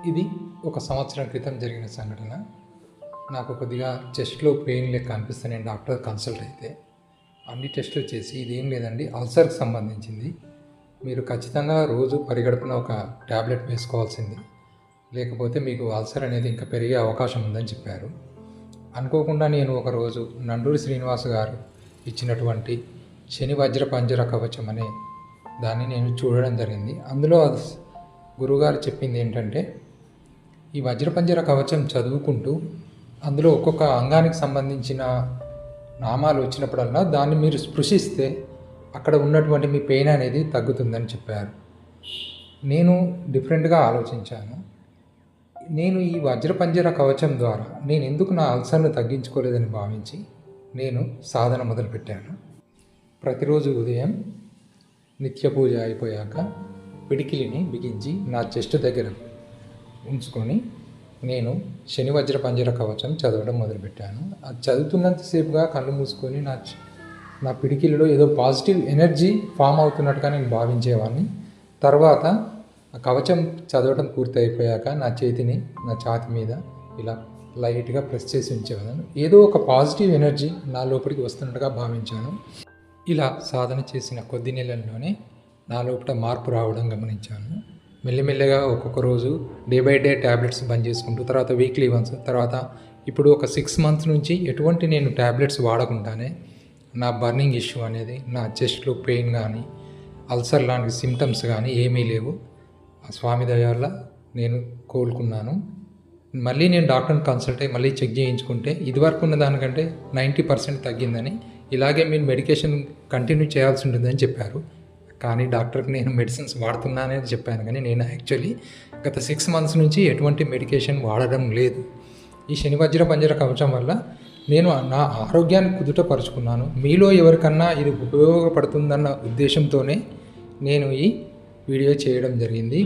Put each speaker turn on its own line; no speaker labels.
ఇది ఒక సంవత్సరం క్రితం జరిగిన సంఘటన. నాకు కొద్దిగా చెస్ట్‌లో పెయిన్ లెక్క అనిపిస్తే నేను డాక్టర్ కన్సల్ట్ అయితే అన్ని టెస్టులు చేసి ఇదేం లేదండి అల్సర్‌కి సంబంధించింది. మీరు ఖచ్చితంగా రోజు పరిగడుపున ఒక టాబ్లెట్ వేసుకోవాల్సింది. లేకపోతే మీకు అల్సర్ అనేది ఇంకా పెరిగే అవకాశం ఉందని చెప్పారు. అనుకోకుండా నేను ఒకరోజు నండూరి శ్రీనివాస్ గారు ఇచ్చినటువంటి శని వజ్ర పంజర కవచం అనే దాన్ని నేను చూడడం జరిగింది. అందులో గురువుగారు చెప్పింది ఏంటంటే, ఈ వజ్రపంజర కవచం చదువుకుంటూ అందులో ఒక్కొక్క అంగానికి సంబంధించిన నామాలు వచ్చినప్పుడల్లా దాన్ని మీరు స్పృశిస్తే అక్కడ ఉన్నటువంటి మీ పెయిన్ అనేది తగ్గుతుందని చెప్పారు. నేను డిఫరెంట్గా ఆలోచించాను. నేను ఈ వజ్రపంజర కవచం ద్వారా నేను ఎందుకు నా అల్సర్ను తగ్గించుకోలేదని భావించి నేను సాధన మొదలుపెట్టాను. ప్రతిరోజు ఉదయం నిత్య పూజ అయిపోయాక పిడికిలిని బిగించి నా చెస్ట్ దగ్గర ఉంచుకొని నేను శని వజ్ర పంజర కవచం చదవడం మొదలుపెట్టాను. అది చదువుతున్నంతసేపుగా కళ్ళు మూసుకొని నా పిడికిలిలో ఏదో పాజిటివ్ ఎనర్జీ ఫామ్ అవుతున్నట్టుగా నేను భావించేవాడిని. తర్వాత ఆ కవచం చదవడం పూర్తి అయిపోయాక నా చేతిని నా ఛాతీ మీద ఇలా లైట్గా ప్రెస్ చేసి ఉంచేవాను. ఏదో ఒక పాజిటివ్ ఎనర్జీ నా లోపలికి వస్తున్నట్టుగా భావించాను. ఇలా సాధన చేసిన కొద్ది నెలల్లోనే నా లోపల మార్పు రావడం గమనించాను. మెల్లిమెల్లిగా ఒక్కొక్క రోజు డే బై డే ట్యాబ్లెట్స్ బంద్ చేసుకుంటూ, తర్వాత వీక్లీ వన్స్, తర్వాత ఇప్పుడు ఒక 6 మంత్స్ నుంచి ఎటువంటి నేను ట్యాబ్లెట్స్ వాడకుండానే నా బర్నింగ్ ఇష్యూ అనేది, నా చెస్ట్లో పెయిన్ కానీ అల్సర్ లాంటి సిమ్టమ్స్ కానీ ఏమీ లేవు. ఆ స్వామి దయ వల్ల నేను కోలుకున్నాను. మళ్ళీ నేను డాక్టర్ని కన్సల్ట్ అయ్యి మళ్ళీ చెక్ చేయించుకుంటే ఇదివరకు ఉన్న దానికంటే 90% తగ్గిందని, ఇలాగే మీరు మెడికేషన్ కంటిన్యూ చేయాల్సి ఉంటుందని చెప్పారు. కానీ డాక్టర్కి నేను మెడిసిన్స్ వాడుతున్నానని చెప్పాను, కానీ నేను యాక్చువల్లీ గత 6 మంత్స్ నుంచి ఎటువంటి మెడికేషన్ వాడడం లేదు. ఈ శని వజ్ర పంజర కవచం వల్ల నేను నా ఆరోగ్యాన్ని కుదుటపరుచుకున్నాను. మీలో ఎవరికన్నా ఇది ఉపయోగపడుతుందన్న ఉద్దేశంతోనే నేను ఈ వీడియో చేయడం జరిగింది.